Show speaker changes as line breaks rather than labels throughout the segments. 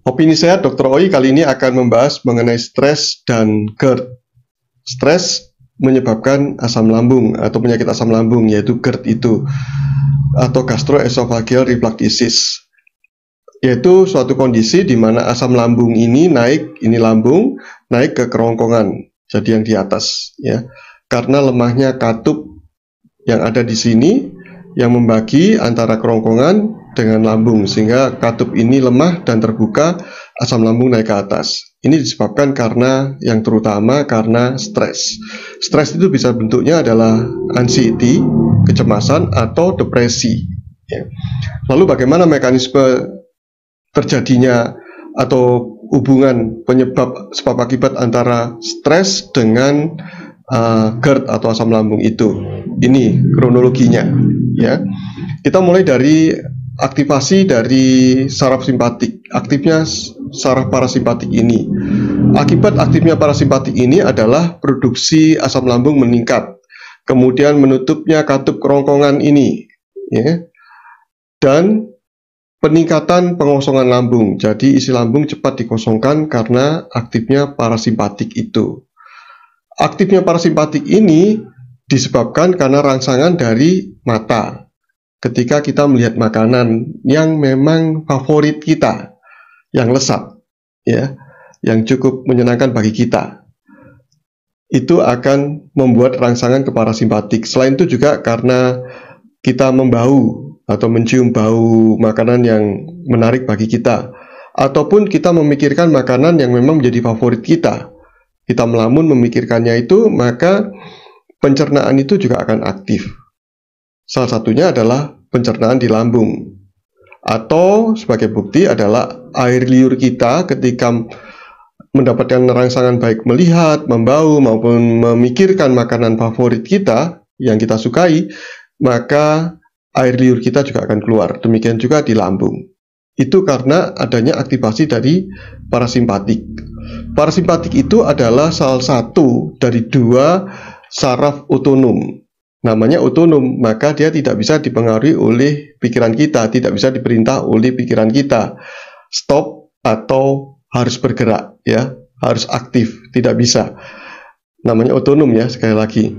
Opini saya, Dr. Oi kali ini akan membahas mengenai stres dan GERD. Stres menyebabkan asam lambung atau penyakit asam lambung, yaitu GERD itu, atau gastroesophageal reflux disease, yaitu suatu kondisi di mana asam lambung ini naik, ini lambung, naik ke kerongkongan, jadi yang di atas, ya, karena lemahnya katup yang ada di sini, yang membagi antara kerongkongan dengan lambung, sehingga katup ini lemah dan terbuka, asam lambung naik ke atas. Ini disebabkan karena, yang terutama karena stres. Stres itu bisa bentuknya adalah anxiety, kecemasan, atau depresi. Ya. Lalu bagaimana mekanisme terjadinya atau hubungan penyebab sebab akibat antara stres dengan GERD atau asam lambung itu? Ini kronologinya. Ya, kita mulai dari aktivasi dari saraf simpatik. Aktifnya saraf parasimpatik ini. Akibat aktifnya parasimpatik ini adalah produksi asam lambung meningkat, kemudian menutupnya katup kerongkongan ini, ya, dan peningkatan pengosongan lambung. Jadi isi lambung cepat dikosongkan karena aktifnya parasimpatik itu. Aktifnya parasimpatik ini disebabkan karena rangsangan dari mata. Ketika kita melihat makanan yang memang favorit kita, yang lezat, ya, yang cukup menyenangkan bagi kita, itu akan membuat rangsangan ke parasimpatik. Selain itu juga karena kita membau atau mencium bau makanan yang menarik bagi kita, ataupun kita memikirkan makanan yang memang menjadi favorit kita, kita melamun memikirkannya itu, maka pencernaan itu juga akan aktif. Salah satunya adalah pencernaan di lambung. Atau sebagai bukti adalah air liur kita ketika mendapatkan rangsangan baik melihat, membau, maupun memikirkan makanan favorit kita yang kita sukai, maka air liur kita juga akan keluar. Demikian juga di lambung. Itu karena adanya aktivasi dari parasimpatik. Parasimpatik itu adalah salah satu dari dua saraf otonom. Namanya otonom, maka dia tidak bisa dipengaruhi oleh pikiran kita, tidak bisa diperintah oleh pikiran kita. Stop atau harus bergerak, ya, harus aktif, tidak bisa. Namanya otonom, ya, sekali lagi.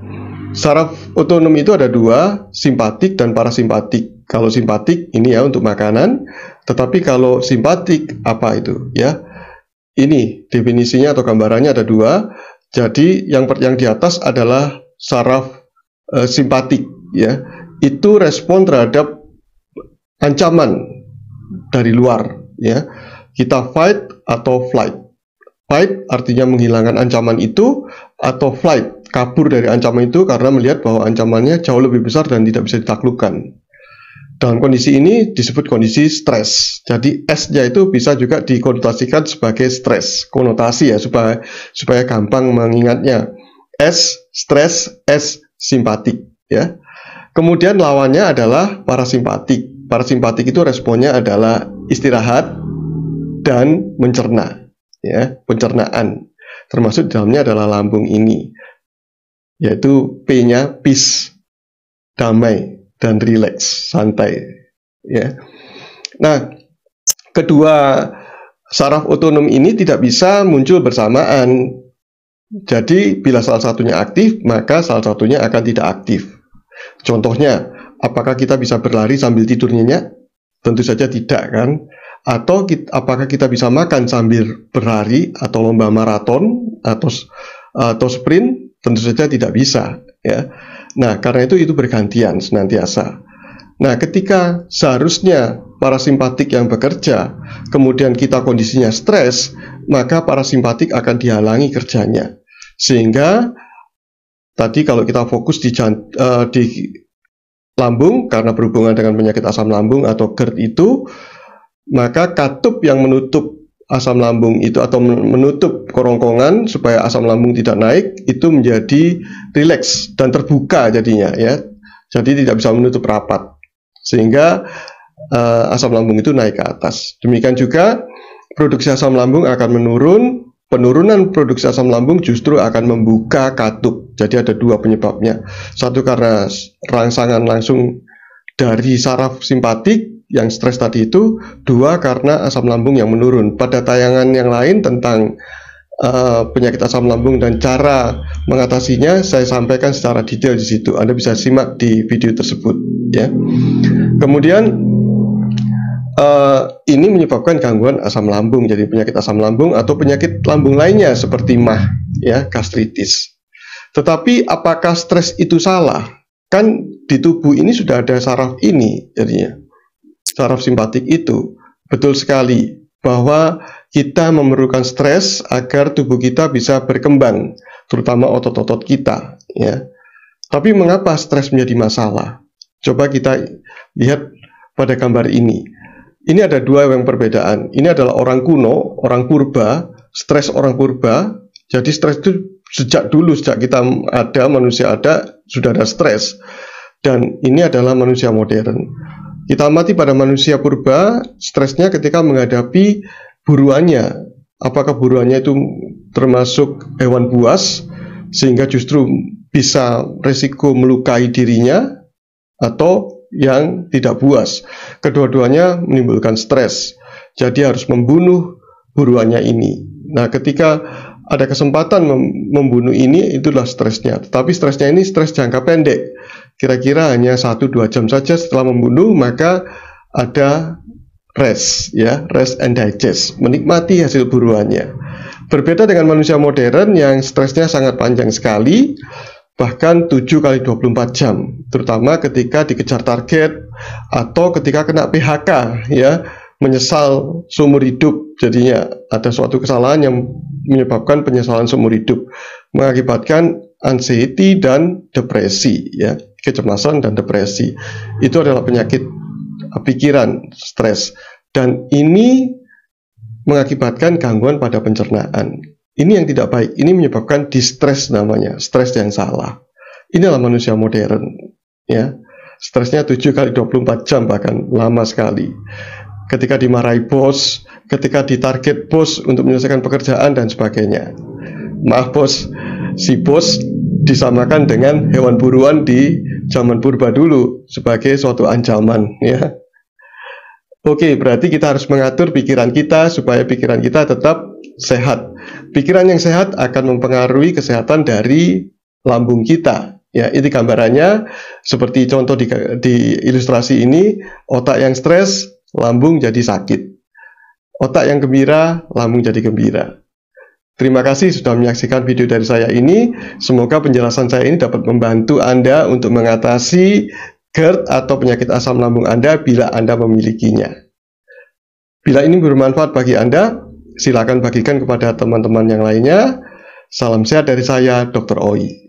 Saraf otonom itu ada dua, simpatik dan parasimpatik. Kalau simpatik ini ya untuk makanan, tetapi kalau simpatik apa itu, ya? Ini definisinya atau gambarannya ada dua. Jadi yang di atas adalah saraf simpatik, ya, itu respon terhadap ancaman dari luar, ya. Kita fight atau flight. Fight artinya menghilangkan ancaman itu, atau flight, kabur dari ancaman itu karena melihat bahwa ancamannya jauh lebih besar dan tidak bisa ditaklukkan. Dalam kondisi ini disebut kondisi stres. Jadi S-nya itu bisa juga dikonotasikan sebagai stres, konotasi, ya, supaya gampang mengingatnya. S stres, S simpatik, ya. Kemudian lawannya adalah parasimpatik. Parasimpatik itu responnya adalah istirahat dan mencerna, ya, pencernaan. Termasuk di dalamnya adalah lambung ini, yaitu P-nya peace, damai, dan relax, santai, ya. Nah, kedua saraf otonom ini tidak bisa muncul bersamaan. Jadi bila salah satunya aktif, maka salah satunya akan tidak aktif. Contohnya, apakah kita bisa berlari sambil tidur nyenyak? Tentu saja tidak, kan? Atau apakah kita bisa makan sambil berlari atau lomba maraton atau sprint? Tentu saja tidak bisa, ya. Nah, karena itu bergantian senantiasa. Nah, ketika seharusnya parasimpatik yang bekerja, kemudian kita kondisinya stres, maka parasimpatik akan dihalangi kerjanya. Sehingga tadi kalau kita fokus di lambung, karena berhubungan dengan penyakit asam lambung atau GERD itu, maka katup yang menutup asam lambung itu atau menutup kerongkongan supaya asam lambung tidak naik itu menjadi rileks dan terbuka jadinya, ya. Jadi tidak bisa menutup rapat, sehingga asam lambung itu naik ke atas. Demikian juga produksi asam lambung akan menurun. Penurunan produksi asam lambung justru akan membuka katup. Jadi ada dua penyebabnya. Satu karena rangsangan langsung dari saraf simpatik yang stres tadi itu, 2 karena asam lambung yang menurun. Pada tayangan yang lain tentang penyakit asam lambung dan cara mengatasinya saya sampaikan secara detail di situ. Anda bisa simak di video tersebut, ya. Kemudian ini menyebabkan gangguan asam lambung, jadi penyakit asam lambung atau penyakit lambung lainnya seperti MAH, ya, gastritis. Tetapi apakah stres itu salah? Kan di tubuh ini sudah ada saraf ini, jadinya saraf simpatik itu. Betul sekali bahwa kita memerlukan stres agar tubuh kita bisa berkembang, terutama otot-otot kita, ya. Tapi mengapa stres menjadi masalah? Coba kita lihat pada gambar ini. Ini ada 2 yang perbedaan. Ini adalah orang kuno, orang purba, stres orang purba. Jadi stres itu sejak dulu, sejak kita ada, manusia ada, sudah ada stres. Dan ini adalah manusia modern. Kita amati pada manusia purba, stresnya ketika menghadapi buruannya. Apakah buruannya itu termasuk hewan buas, sehingga justru bisa resiko melukai dirinya, atau yang tidak buas. Kedua-duanya menimbulkan stres. Jadi harus membunuh buruannya ini. Nah, ketika ada kesempatan membunuh ini, itulah stresnya. Tetapi stresnya ini stres jangka pendek. Kira-kira hanya 1-2 jam saja setelah membunuh, maka ada rest, ya, rest and digest, menikmati hasil buruannya. Berbeda dengan manusia modern yang stresnya sangat panjang sekali, bahkan 7 kali 24 jam, terutama ketika dikejar target atau ketika kena PHK, ya, menyesal seumur hidup. Jadinya ada suatu kesalahan yang menyebabkan penyesalan seumur hidup, mengakibatkan anxiety dan depresi, ya, kecemasan dan depresi. Itu adalah penyakit pikiran, stres, dan ini mengakibatkan gangguan pada pencernaan. Ini yang tidak baik. Ini menyebabkan distress, namanya stres yang salah. Inilah manusia modern, ya. Stresnya 7 kali 24 jam, bahkan lama sekali. Ketika dimarahi bos, ketika ditarget bos untuk menyelesaikan pekerjaan dan sebagainya. Maaf bos, si bos disamakan dengan hewan buruan di zaman purba dulu sebagai suatu ancaman, ya. Oke, berarti kita harus mengatur pikiran kita supaya pikiran kita tetap sehat. Pikiran yang sehat akan mempengaruhi kesehatan dari lambung kita. Ya, ini gambarannya seperti contoh di ilustrasi ini. Otak yang stres, lambung jadi sakit. Otak yang gembira, lambung jadi gembira. Terima kasih sudah menyaksikan video dari saya ini. Semoga penjelasan saya ini dapat membantu Anda untuk mengatasi GERD atau penyakit asam lambung Anda bila Anda memilikinya. Bila ini bermanfaat bagi Anda, silakan bagikan kepada teman-teman yang lainnya. Salam sehat dari saya, Dr. Oi.